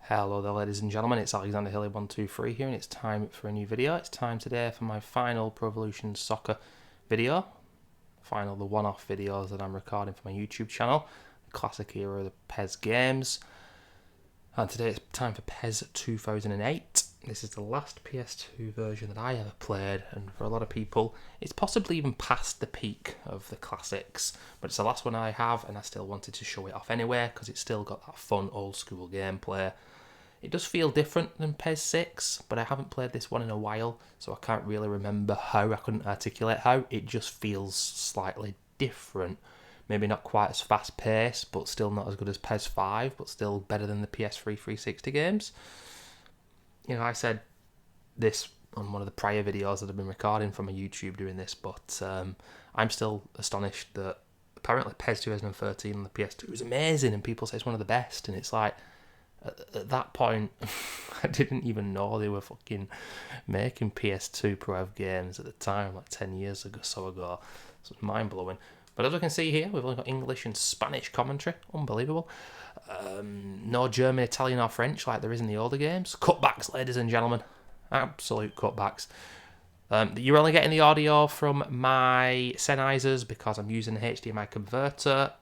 Hello there, ladies and gentlemen, it's Alexander Hilly123 here, and it's time for a new video. It's time today for my final Pro Evolution Soccer video. The one-off videos that I'm recording for my YouTube channel. The classic era of the PES games. And today it's time for PES 2008. This is the last PS2 version that I ever played, and for a lot of people, it's possibly even past the peak of the classics. But it's the last one I have, and I still wanted to show it off anyway, because it's still got that fun old-school gameplay. It does feel different than PES 6, but I haven't played this one in a while, so I can't really remember how. I couldn't articulate how. It just feels slightly different. Maybe not quite as fast-paced, but still not as good as PES 5, but still better than the PS3 360 games. You know, I said this on one of the prior videos that I've been recording from my YouTube doing this, but I'm still astonished that apparently PES 2013 on the PS2 is amazing, and people say it's one of the best, and it's like, at that point, I didn't even know they were fucking making PS2 Pro Ev games at the time, like 10 years ago, so it's mind-blowing. But as we can see here, we've only got English and Spanish commentary. Unbelievable. No German, Italian or French like there is in the older games. Cutbacks, ladies and gentlemen. Absolute cutbacks. You're only getting the audio from my Sennheisers because I'm using an HDMI converter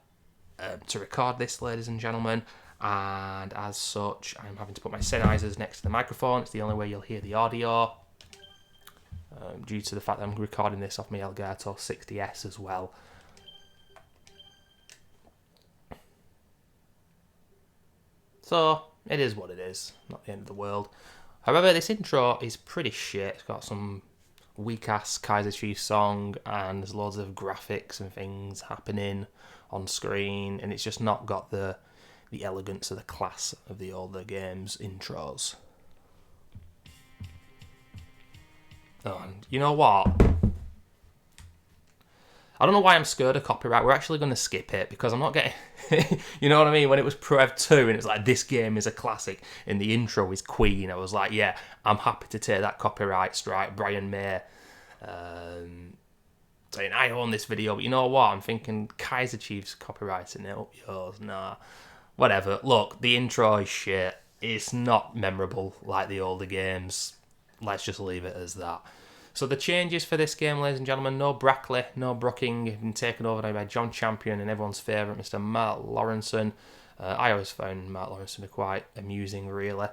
to record this, ladies and gentlemen. And as such, I'm having to put my Sennheisers next to the microphone. It's the only way you'll hear the audio, due to the fact that I'm recording this off my Elgato 60S as well. So, it is what it is. Not the end of the world. However, this intro is pretty shit. It's got some weak-ass Kaiser Chiefs song, and there's loads of graphics and things happening on screen, and it's just not got the elegance of the class of the older games intros. Oh, and you know what? I don't know why I'm scared of copyright. We're actually going to skip it because I'm not getting... you know what I mean? When it was Pro Ev 2 and it was like, this game is a classic and the intro is Queen, I was like, yeah, I'm happy to take that copyright strike. Brian May saying, I own this video, but you know what? I'm thinking Kaiser Chiefs copyrighting it up yours. Nah. Whatever. Look, the intro is shit. It's not memorable like the older games. Let's just leave it as that. So the changes for this game, ladies and gentlemen, no Brackley, no Brooking, been taken over now by John Champion and everyone's favourite, Mr. Matt Lawrenson. I always found Matt Lawrenson to be quite amusing, really.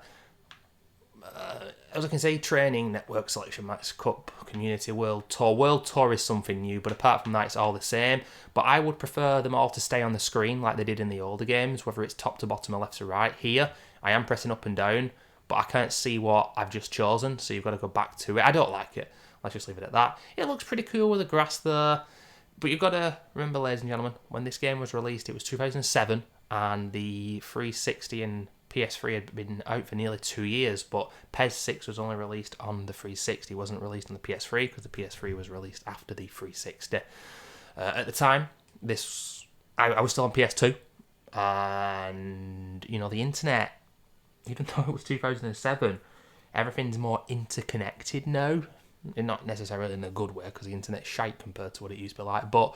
As I can say, training, network selection, Max Cup, Community World Tour. World Tour is something new, but apart from that, it's all the same. But I would prefer them all to stay on the screen like they did in the older games, whether it's top to bottom or left to right. Here, I am pressing up and down, but I can't see what I've just chosen, so you've got to go back to it. I don't like it. Let's just leave it at that. It looks pretty cool with the grass there, but you've got to remember, ladies and gentlemen, when this game was released, it was 2007, and the 360 and PS3 had been out for nearly 2 years, but PES 6 was only released on the 360. It wasn't released on the PS3 because the PS3 was released after the 360. At the time, I was still on PS2, and you know, the internet, even though it was 2007, everything's more interconnected now. And not necessarily in a good way, because the internet's shite compared to what it used to be like, but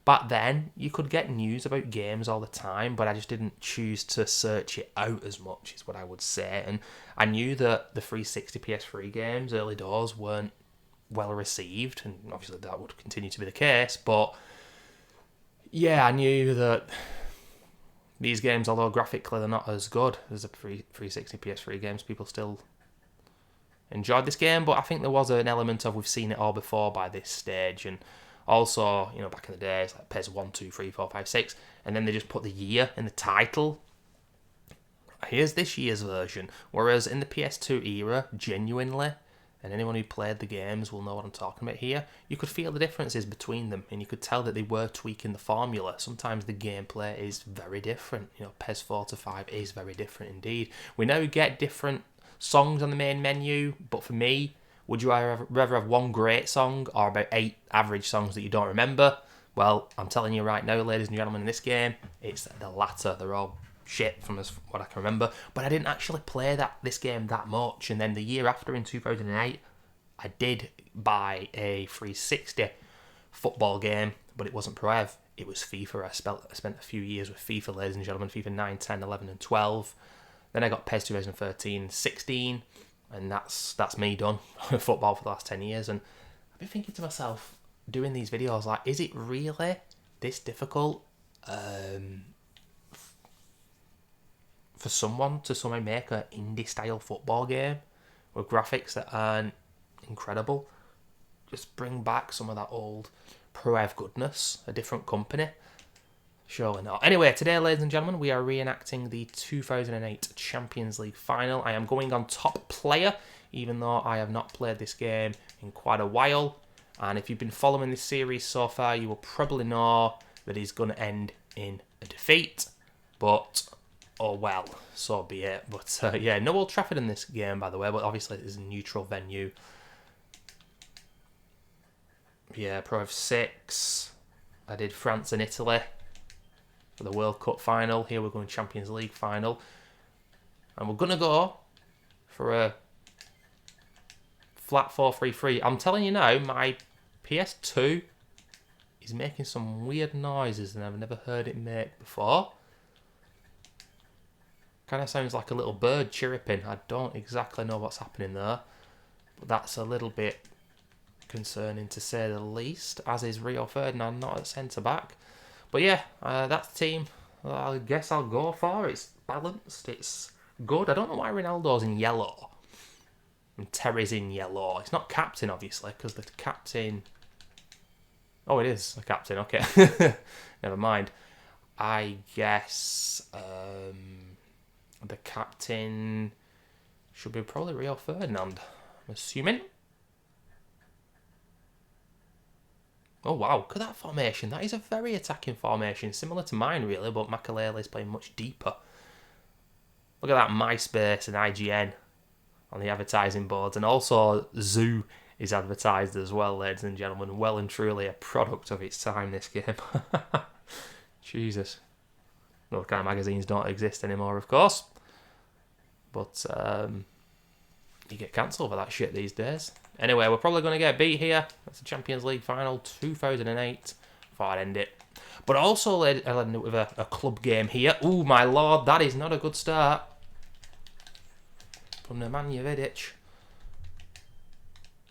back then you could get news about games all the time, but I just didn't choose to search it out as much, is what I would say. And I knew that the 360 PS3 games early doors weren't well received, and obviously that would continue to be the case, but yeah, I knew that these games, although graphically they're not as good as the 360 PS3 games, people still enjoyed this game. But I think there was an element of, we've seen it all before by this stage, and also, you know, back in the days, like PES 1, 2, 3, 4, 5, 6, and then they just put the year in the title. Here's this year's version. Whereas in the PS2 era, genuinely, and anyone who played the games will know what I'm talking about here, you could feel the differences between them, and you could tell that they were tweaking the formula. Sometimes the gameplay is very different. You know, PES 4 to 5 is very different indeed. We now get different songs on the main menu, but for me, would you rather have one great song or about 8 average songs that you don't remember? Well, I'm telling you right now, ladies and gentlemen, in this game, it's the latter. They're all shit from what I can remember, but I didn't actually play this game that much. And then the year after, in 2008, I did buy a 360 football game, but it wasn't Pro Ev, it was FIFA. I spent a few years with FIFA, ladies and gentlemen, FIFA 9, 10, 11 and 12. Then I got PES 2013, 16, and that's me done. Football for the last 10 years. And I've been thinking to myself, doing these videos, like, is it really this difficult for someone to somehow make an indie-style football game with graphics that aren't incredible? Just bring back some of that old Pro Ev goodness, a different company. Surely not. Anyway, today, ladies and gentlemen, we are reenacting the 2008 Champions League final. I am going on top player, even though I have not played this game in quite a while. And if you've been following this series so far, you will probably know that it's going to end in a defeat. But, oh well, so be it. But yeah, no Old Trafford in this game, by the way, but obviously it is a neutral venue. Yeah, Pro F6. I did France and Italy for the World Cup final. Here we're going Champions League final. And we're going to go for a flat 4-3-3. I'm telling you now, my PS2 is making some weird noises and I've never heard it make before. Kind of sounds like a little bird chirruping. I don't exactly know what's happening there, but that's a little bit concerning to say the least, as is Rio Ferdinand, not at centre-back. But yeah, that's the team I guess I'll go for. It's balanced, it's good. I don't know why Ronaldo's in yellow and Terry's in yellow. It's not captain, obviously, because the captain... Oh, it is the captain, okay. Never mind. I guess the captain should be probably Rio Ferdinand, I'm assuming. Oh wow, look at that formation. That is a very attacking formation, similar to mine really, but Makalele's playing much deeper. Look at that MySpace and IGN on the advertising boards, and also Zoo is advertised as well, ladies and gentlemen. Well and truly a product of its time, this game. Jesus. Those kind of magazines don't exist anymore, of course. But you get cancelled for that shit these days. Anyway, we're probably going to get beat here. That's the Champions League final 2008. Thought I'd end it. But also, I'll end it with a club game here. Ooh, my lord, that is not a good start from Nemanja Vidic,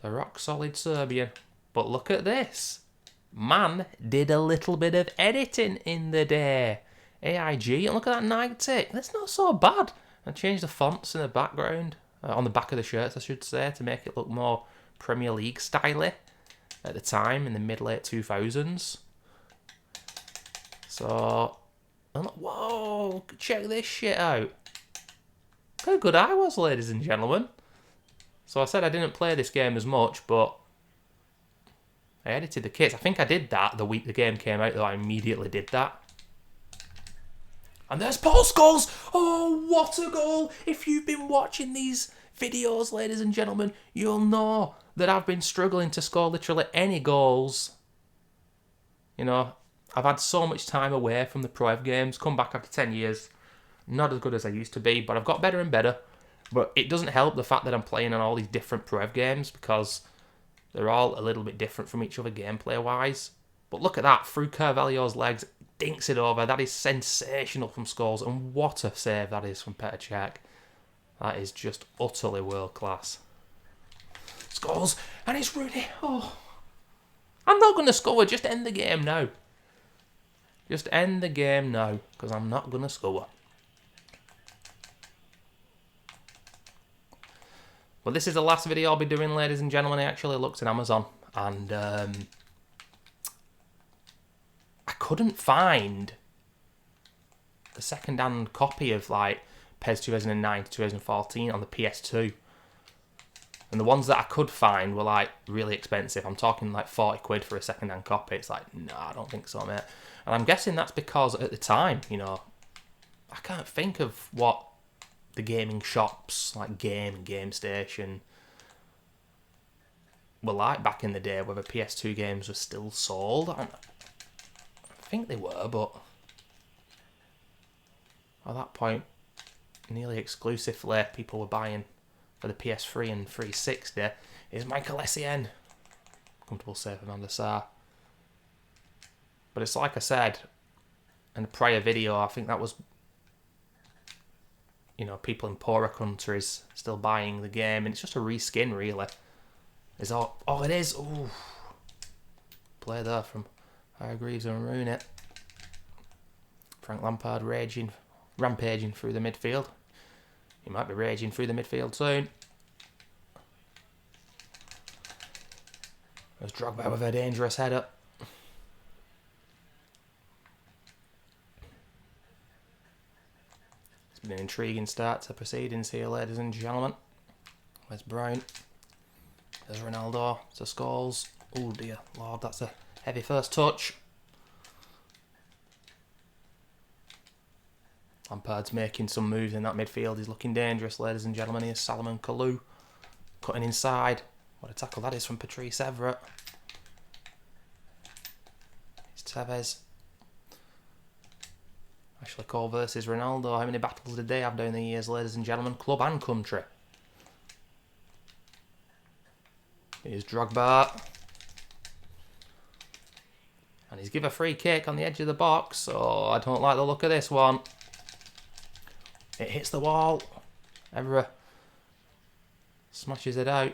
the rock-solid Serbian. But look at this. Man did a little bit of editing in the day. AIG, and look at that 90. That's not so bad. I changed the fonts in the background. On the back of the shirts, I should say, to make it look more Premier League styly at the time in the mid-late 2000s. So, I'm like, whoa, check this shit out. Look how good I was, ladies and gentlemen. So I said I didn't play this game as much, but I edited the kits. I think I did that the week the game came out, though I immediately did that. And there's Paul Scholes! Oh, what a goal! If you've been watching these videos, ladies and gentlemen, you'll know that I've been struggling to score literally any goals. You know, I've had so much time away from the Pro Ev games, come back after 10 years, not as good as I used to be, but I've got better and better. But it doesn't help the fact that I'm playing on all these different Pro Ev games, because they're all a little bit different from each other gameplay-wise. But look at that, through Carvalho's legs, dinks it over. That is sensational from Scholes, and what a save that is from Petr Cech. That is just utterly world class. Scholes, and it's Rooney. Oh, I'm not going to score. Just end the game now. Just end the game now, because I'm not going to score. Well, this is the last video I'll be doing, ladies and gentlemen. I actually looked at Amazon, and I couldn't find a second-hand copy of like PES 2009 to 2014 on the PS2. And the ones that I could find were like really expensive. I'm talking like 40 quid for a second-hand copy. It's like, no, I don't think so, mate. And I'm guessing that's because at the time, you know, I can't think of what the gaming shops like Game and Game Station were like back in the day, whether PS2 games were still sold. I think they were, but at that point, nearly exclusively people were buying for the PS3 and 360 is Michael Essien. Comfortable save from Van der Sar. But it's like I said in a prior video, I think that was, you know, people in poorer countries still buying the game, and it's just a reskin, really. Is all it is. Ooh, play there from Hargreaves and Rooney. Frank Lampard rampaging through the midfield. He might be raging through the midfield soon. There's Drogba with a dangerous header. It's been an intriguing start to proceedings here, ladies and gentlemen. Where's Brown? There's Ronaldo. To Scholes. Oh dear Lord, that's a heavy first touch. Lampard's making some moves in that midfield. He's looking dangerous, ladies and gentlemen. Here's Salomon Kalou cutting inside. What a tackle that is from Patrice Evra. It's Tevez. Ashley Cole versus Ronaldo. How many battles did they have down the years, ladies and gentlemen? Club and country. Here's Drogba. And he's given a free kick on the edge of the box, so I don't like the look of this one. It hits the wall. Evra smashes it out.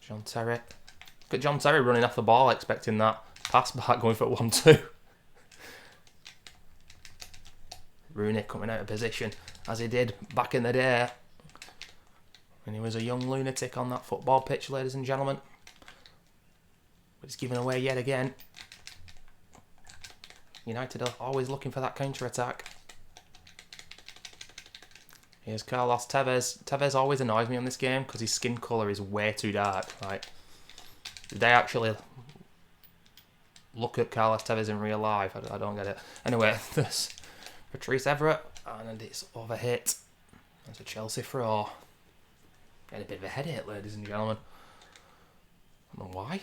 John Terry. Look at John Terry running off the ball, expecting that pass back, going for 1-2. Rooney coming out of position, as he did back in the day. And he was a young lunatic on that football pitch, ladies and gentlemen. But it's given away yet again. United are always looking for that counter-attack. Here's Carlos Tevez. Tevez always annoys me on this game because his skin colour is way too dark. Like, did they actually look at Carlos Tevez in real life? I don't get it. Anyway, there's Patrice Evra, and it's overhit. There's a Chelsea throw. Get a bit of a headache, ladies and gentlemen. I don't know why.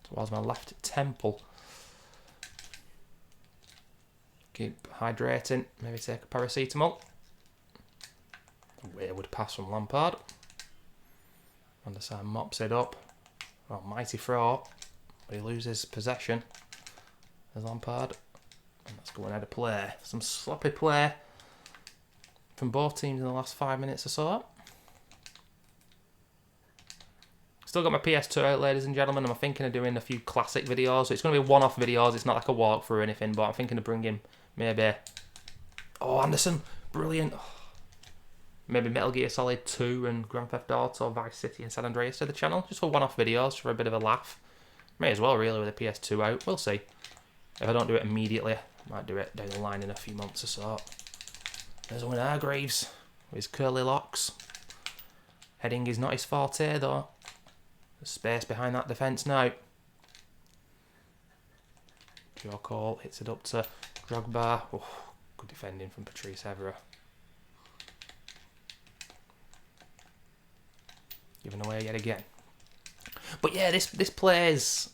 Towards my left temple. Keep hydrating, maybe take a paracetamol. A wayward pass from Lampard. Underside mops it up. Oh, mighty throw. But he loses possession. There's Lampard. And that's going out of play. Some sloppy play from both teams in the last 5 minutes or so. Still got my PS2 out, ladies and gentlemen. I'm thinking of doing a few classic videos. So it's going to be one-off videos. It's not like a walkthrough or anything, but I'm thinking of bringing maybe... Oh, Anderson. Brilliant. Maybe Metal Gear Solid 2 and Grand Theft Auto, Vice City and San Andreas to the channel. Just for one-off videos, for a bit of a laugh. May as well, really, with the PS2 out. We'll see. If I don't do it immediately, I might do it down the line in a few months or so. There's Owen Hargreaves with his curly locks. Heading is not his forte, though. There's space behind that defence now. Joe Cole hits it up to Drogba. Oh, good defending from Patrice Evra. Given away yet again. But yeah, this plays,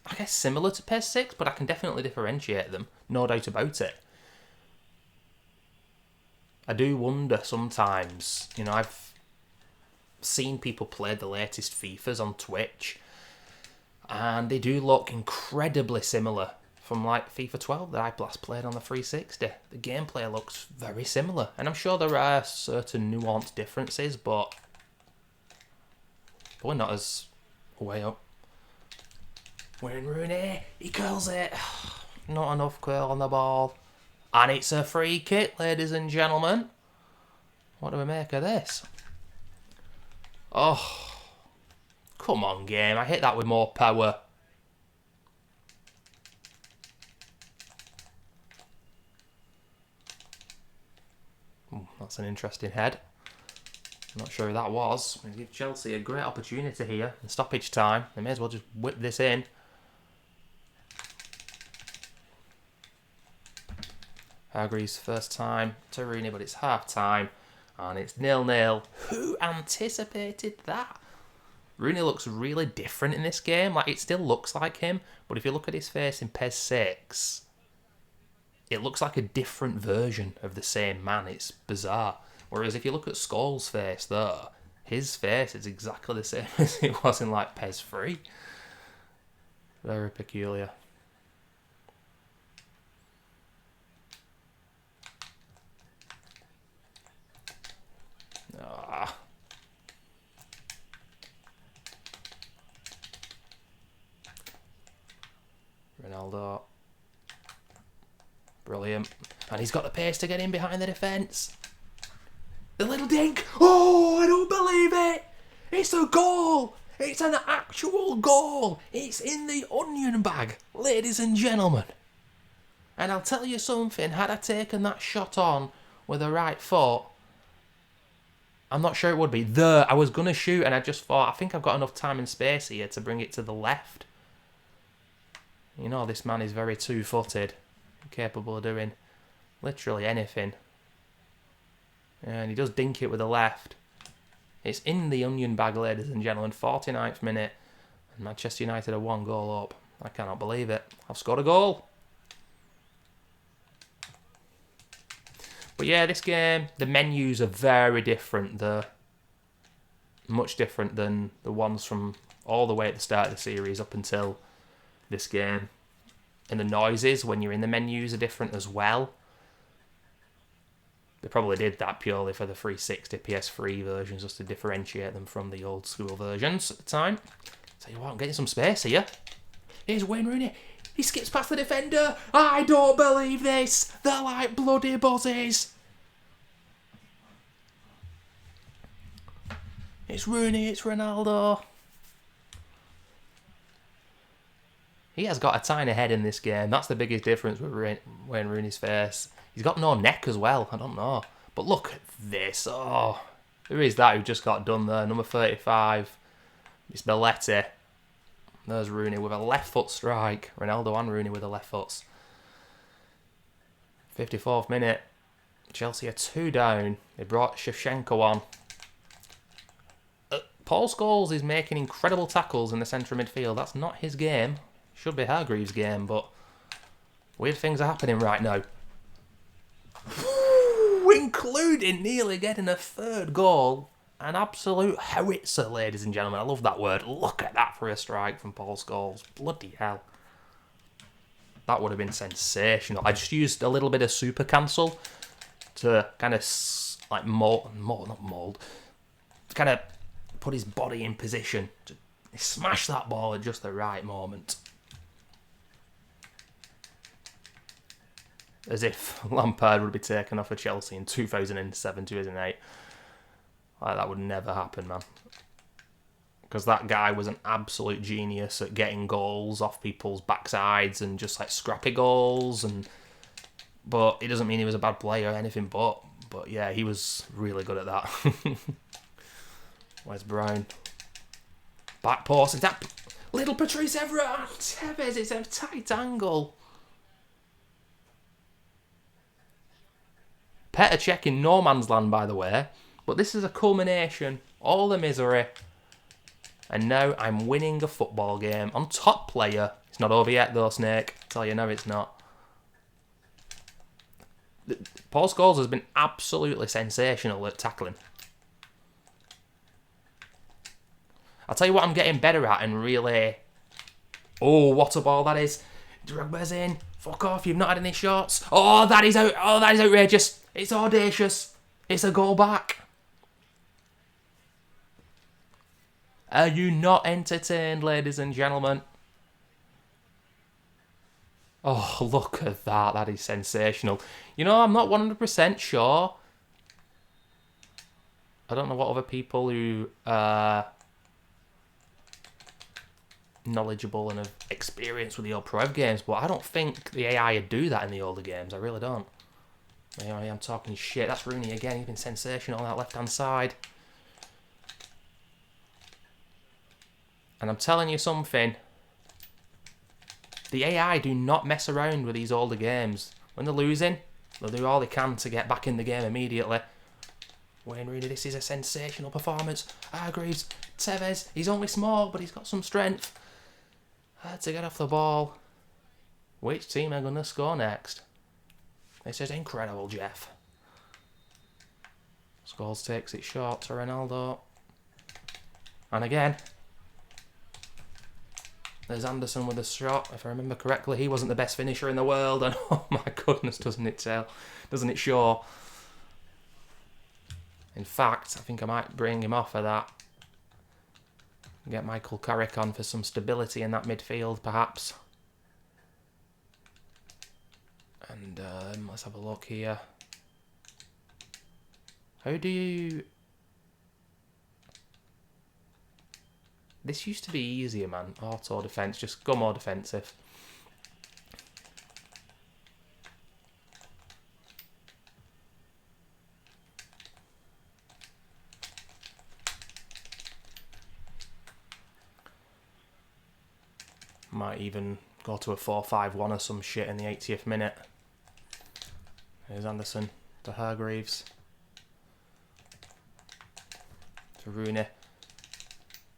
I guess, similar to PS6, but I can definitely differentiate them. No doubt about it. I do wonder sometimes, you know, I've seen people play the latest FIFAs on Twitch, and they do look incredibly similar from like FIFA 12 that I last played on the 360. The gameplay looks very similar, and I'm sure there are certain nuanced differences, but we're not as way up. Wayne Rooney, he curls it. Not enough curl on the ball. And it's a free kick, ladies and gentlemen. What do we make of this? Oh, come on, game. I hit that with more power. Ooh, that's an interesting head. I'm not sure who that was. They give Chelsea a great opportunity here in stoppage time. They may as well just whip this in. Hargreaves' first time to Rooney, but it's half time. And it's 0-0. Who anticipated that? Rooney looks really different in this game. Like, it still looks like him, but if you look at his face in PES 6, it looks like a different version of the same man. It's bizarre. Whereas if you look at Scholes' face, though, his face is exactly the same as it was in, like, PES 3. Very peculiar. Ah. Ronaldo. Brilliant. And he's got the pace to get in behind the defence. The little dink. Oh, I don't believe it. It's a goal. It's an actual goal. It's in the onion bag, ladies and gentlemen. And I'll tell you something, had I taken that shot on with the right foot, I'm not sure it would be. I was going to shoot and I just thought, I think I've got enough time and space here to bring it to the left. You know, this man is very two-footed, capable of doing literally anything. And he does dink it with the left. It's in the onion bag, ladies and gentlemen. 49th minute. And Manchester United are 1 goal up. I cannot believe it. I've scored a goal. But yeah, this game, the menus are very different. They're much different than the ones from all the way at the start of the series up until this game. And the noises when you're in the menus are different as well. They probably did that purely for the 360 PS3 versions, just to differentiate them from the old school versions at the time. Tell you what, I'm getting some space here. Here's Wayne Rooney. He skips past the defender. I don't believe this. They're like bloody buzzies. It's Rooney, it's Ronaldo. He has got a tiny head in this game. That's the biggest difference with Wayne Rooney's face. He's got no neck as well. I don't know. But look at this. Oh, who is that who just got done there? Number 35. It's Belletti. There's Rooney with a left foot strike. Ronaldo and Rooney with the left foots. 54th minute. Chelsea are 2 down. They brought Shevchenko on. Paul Scholes is making incredible tackles in the centre of midfield. That's not his game. Should be Hargreaves' game, but weird things are happening right now. Including nearly getting a 3rd goal. An absolute howitzer, ladies and gentlemen. I love that word. Look at that for a strike from Paul Scholes. Bloody hell. That would have been sensational. I just used a little bit of super cancel to kind of like mold, to kind of put his body in position to smash that ball at just the right moment. As if Lampard would be taken off of Chelsea in 2007, 2008. Like, that would never happen, man. Because that guy was an absolute genius at getting goals off people's backsides and just like scrappy goals. But it doesn't mean he was a bad player or anything but. But yeah, he was really good at that. Where's Brown? Back post. Is that little Patrice Evra? Tevez, it's a tight angle. Petr Cech in no man's land, by the way. But this is a culmination. All the misery. And now I'm winning a football game on top player. It's not over yet, though, Snake. I tell you, no, it's not. Paul Scholes has been absolutely sensational at tackling. I'll tell you what I'm getting better at and really... Oh, what a ball that is. Drogba's in. Fuck off, you've not had any shots. Oh, that is out. Oh, that is outrageous. It's audacious. It's a goal back. Are you not entertained, ladies and gentlemen? Oh, look at that. That is sensational. You know, I'm not 100% sure. I don't know what other people who are knowledgeable and have experience with the old Pro Ev games, but I don't think the AI would do that in the older games. I really don't. Anyway, I'm talking shit. That's Rooney again. He's been sensational on that left-hand side. And I'm telling you something. The AI do not mess around with these older games. When they're losing, they'll do all they can to get back in the game immediately. Wayne Rooney, this is a sensational performance. Hargreaves, Tevez, he's only small, but he's got some strength. Had to get off the ball. Which team are going to score next? This is incredible, Jeff. Scholes takes it short to Ronaldo. And again. There's Anderson with a shot. If I remember correctly, he wasn't the best finisher in the world. And oh my goodness, doesn't it show? In fact, I think I might bring him off of that. Get Michael Carrick on for some stability in that midfield, perhaps. And let's have a look here. How do you... This used to be easier, man. Auto defense, just go more defensive. Might even go to a 4-5-1 or some shit in the 80th minute. Here's Anderson to Hargreaves. To Rooney.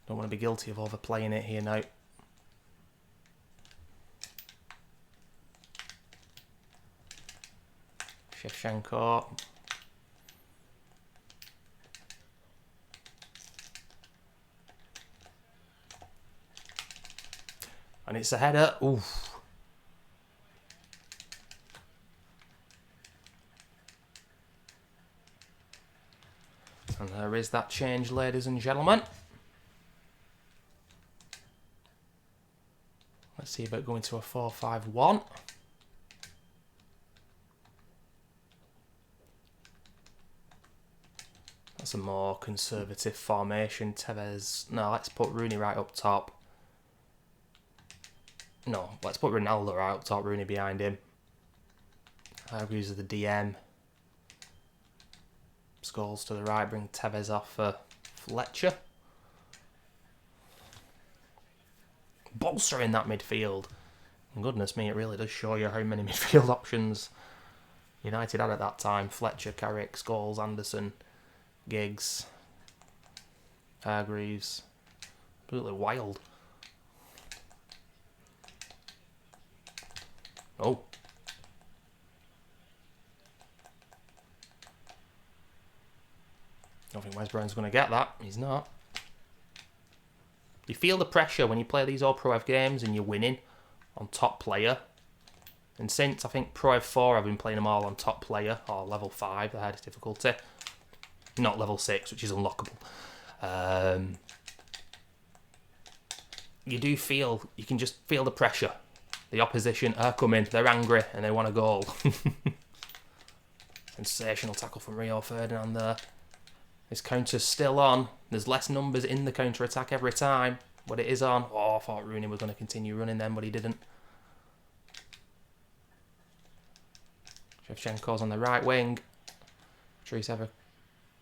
Don't want to be guilty of overplaying it here now. Shevchenko. And it's a header. Oof. And there is that change, ladies and gentlemen. Let's see about going to a 4-5-1. That's a more conservative formation. Tevez. No, let's put Rooney right up top. No, let's put Ronaldo right up top, Rooney behind him. Hargreaves of the DM. Scholes to the right, bring Tevez off for Fletcher. Bolster in that midfield. And goodness me, it really does show you how many midfield options United had at that time. Fletcher, Carrick, Scholes, Anderson, Giggs, Hargreaves. Absolutely wild. Oh. I don't think Wes Brown's going to get that. He's not. You feel the pressure when you play these all Pro F games and you're winning on top player. And since, I think, Pro F4, I've been playing them all on top player, or level 5, the hardest difficulty. Not level 6, which is unlockable. You do feel, you can just feel the pressure. The opposition are coming, they're angry, and they want a goal. Sensational tackle from Rio Ferdinand there. This counter's still on. There's less numbers in the counter-attack every time, but it is on. Oh, I thought Rooney was going to continue running then, but he didn't. Shevchenko's on the right wing. Trees ever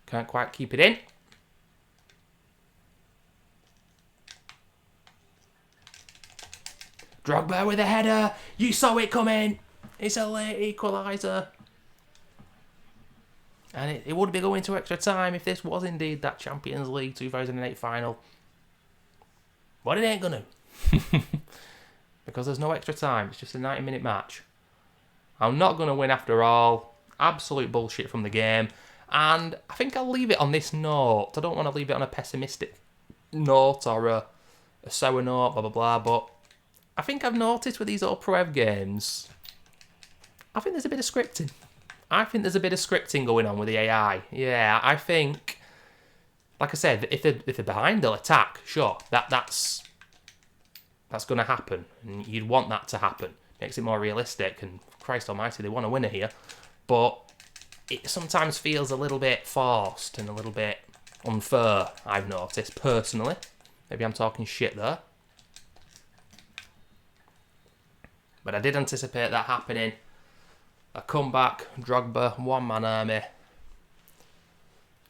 can't quite keep it in. Drogba with a header. You saw it coming. It's a late equaliser. And it would be going to extra time if this was indeed that Champions League 2008 final. But it ain't gonna. Because there's no extra time. It's just a 90-minute match. I'm not going to win after all. Absolute bullshit from the game. And I think I'll leave it on this note. I don't want to leave it on a pessimistic note or a sour note, blah, blah, blah. But I think I've noticed with these old Pro Ev games, I think there's a bit of scripting. I think there's a bit of scripting going on with the AI. Yeah, I think, like I said, if they're behind, they'll attack. Sure, that's going to happen. And you'd want that to happen. Makes it more realistic. And Christ almighty, they want a winner here. But it sometimes feels a little bit forced and a little bit unfair, I've noticed, personally. Maybe I'm talking shit there. But I did anticipate that happening. A comeback, Drogba, one-man army.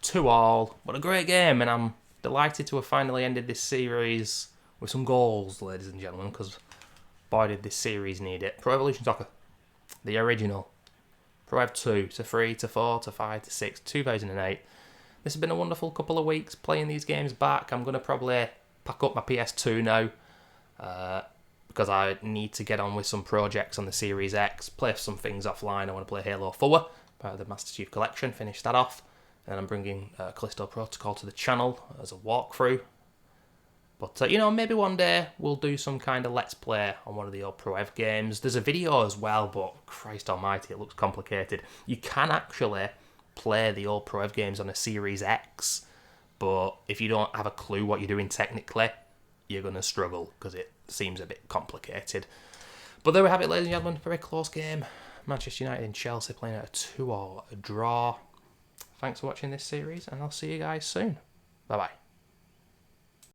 2-2. What a great game, and I'm delighted to have finally ended this series with some goals, ladies and gentlemen, because boy did this series need it. Pro Evolution Soccer, the original. Pro Ev 2 to 3 to 4 to 5 to 6, 2008. This has been a wonderful couple of weeks playing these games back. I'm going to probably pack up my PS2 now. Because I need to get on with some projects on the Series X, play some things offline. I want to play Halo 4, part of the Master Chief Collection, finish that off. And I'm bringing Callisto Protocol to the channel as a walkthrough. But, you know, maybe one day we'll do some kind of Let's Play on one of the old Pro Ev games. There's a video as well, but Christ almighty, it looks complicated. You can actually play the old Pro Ev games on a Series X, but if you don't have a clue what you're doing technically, you're going to struggle because it seems a bit complicated. But there we have it, ladies and gentlemen. Very close game. Manchester United and Chelsea playing at a 2-2 draw. Thanks for watching this series, and I'll see you guys soon. Bye-bye.